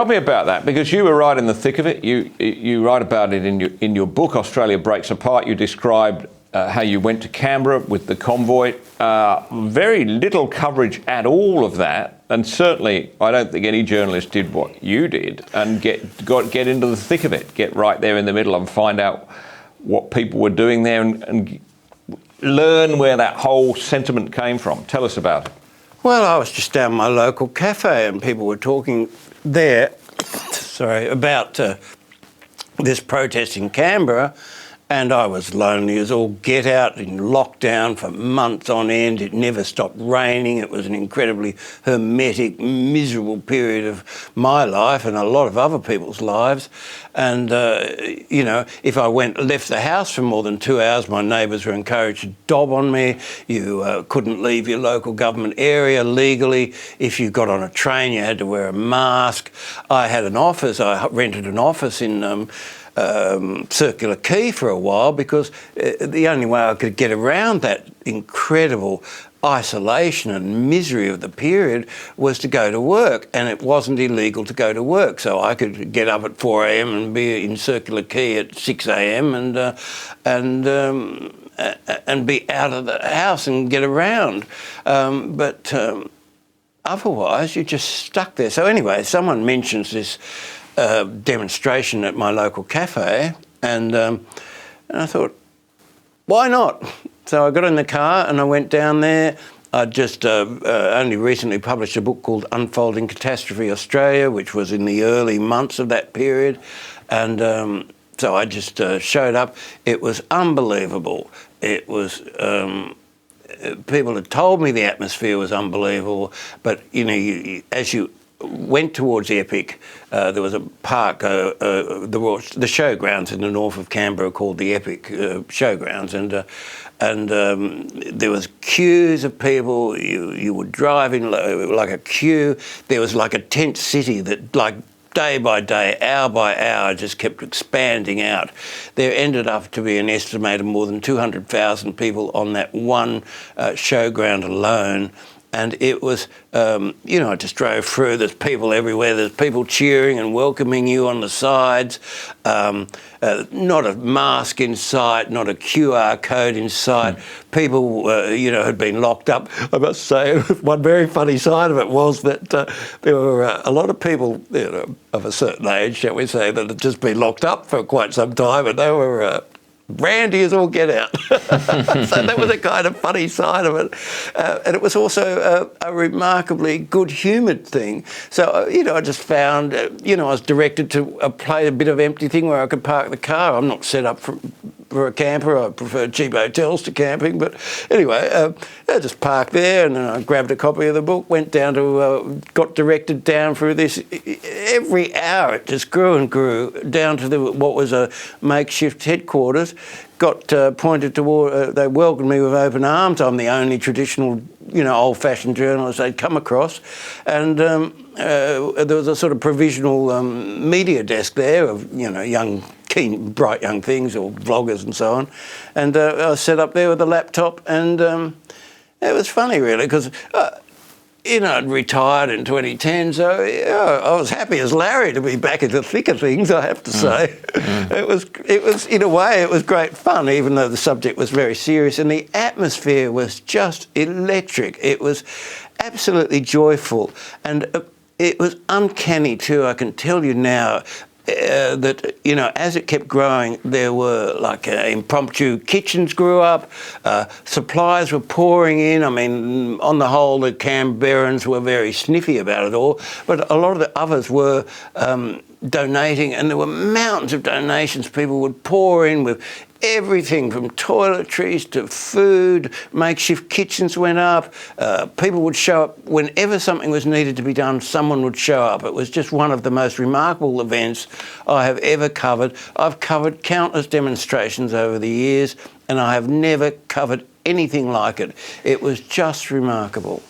Tell me about that, because you were right in the thick of it. You write about it in your book, Australia Breaks Apart. You described how you went to Canberra with the convoy. Very little coverage at all of that, and certainly I don't think any journalist did what you did and get into the thick of it, get right there in the middle and find out what people were doing there and learn where that whole sentiment came from. Tell us about it. Well, I was just down my local cafe and people were talking there, about this protest in Canberra, and I was lonely as all get out, in lockdown for months on end. It never stopped raining. It was an incredibly hermetic, miserable period of my life and a lot of other people's lives. And, if I left the house for more than 2 hours, my neighbours were encouraged to dob on me. You couldn't leave your local government area legally. If you got on a train, you had to wear a mask. I had an office. I rented an office in Circular Quay for a while, because the only way I could get around that incredible isolation and misery of the period was to go to work, and it wasn't illegal to go to work, so I could get up at 4 a.m. and be in Circular Quay at 6 a.m. and be out of the house and get around, but otherwise you're just stuck there. So anyway, someone mentions this demonstration at my local cafe, and I thought, why not? So I got in the car and I went down there. I just only recently published a book called Unfolding Catastrophe Australia, which was in the early months of that period, and so I just showed up. It was unbelievable. It was people had told me the atmosphere was unbelievable, but as you went towards Epic, there was a park, the showgrounds in the north of Canberra called the Epic Showgrounds, and there was queues of people. You would drive in like a queue. There was like a tent city that, like, day by day, hour by hour, just kept expanding out. There ended up to be an estimated more than 200,000 people on that one showground alone. And it was, I just drove through, there's people everywhere, there's people cheering and welcoming you on the sides, not a mask in sight, not a QR code in sight. People, had been locked up. I must say, one very funny side of it was that there were a lot of people, of a certain age, shall we say, that had just been locked up for quite some time, and they were brandy as all get out. So that was a kind of funny side of it. And it was also a remarkably good-humoured thing. So, I just found, I was directed to play a bit of empty thing where I could park the car. I'm not set up for a camper. I prefer cheap hotels to camping. But anyway, I just parked there, and then I grabbed a copy of the book, went down to, got directed down through this. Every hour it just grew and grew, down to what was a makeshift headquarters. Got pointed toward, they welcomed me with open arms. I'm the only traditional, old-fashioned journalist they'd come across. And there was a sort of provisional media desk there of, young, keen, bright young things, or vloggers and so on. And I was set up there with a laptop, and it was funny, really, because I'd retired in 2010, so I was happy as Larry to be back in the thick of things, I have to say. It was, in a way, it was great fun, even though the subject was very serious, and the atmosphere was just electric. It was absolutely joyful, and it was uncanny too, I can tell you now. That, as it kept growing, there were like impromptu kitchens grew up, supplies were pouring in. I mean, on the whole, the Canberrans were very sniffy about it all, but a lot of the others were donating, and there were mountains of donations. People would pour in with everything from toiletries to food. Makeshift kitchens went up. People would show up whenever something was needed to be done. Someone would show up. It was just one of the most remarkable events I have ever covered. I've covered countless demonstrations over the years, and I have never covered anything like it. It was just remarkable.